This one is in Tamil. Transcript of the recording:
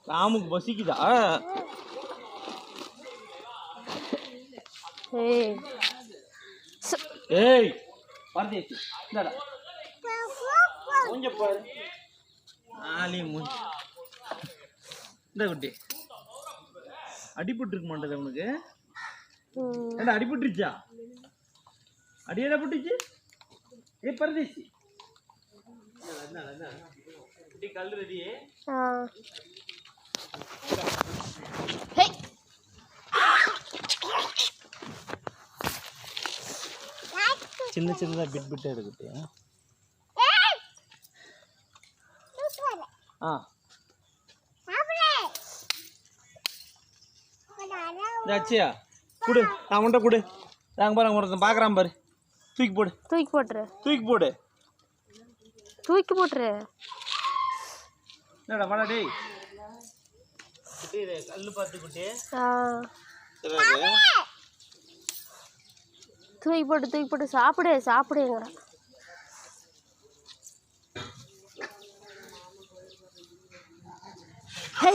ராமுக்கு பசிக்குதா? ஏய் பரதேசி இந்தாடா கொஞ்சம் பாரு ஆலி மூஞ்சி இந்த குட்டி அடிபட்டு இருக்க மாட்டேது உனக்கு? ஏண்டா அடிபட்டுருச்சா? அடியடா பட்டுச்சு. ஏ பரதேசி குட்டி கல் ரெடி. சின்ன சின்னதா பிட் பிட்டா எடுக்குது. ஆச்சியா குடு நான் உன்ட்ட குடு. நாங்கள் பாரு ஒருத்தன் பார்க்குறான் பாரு. தூக்கி போடு தூக்கி போட்டுரு தூக்கி போடு தூக்கி போட்டுரு. என்னடா வாடா டேய் குட்டி கல்லு பார்த்து குட்டி. தூக்கி போட்டு சாப்பிடு சாப்பிடுங்கிறான். ஹே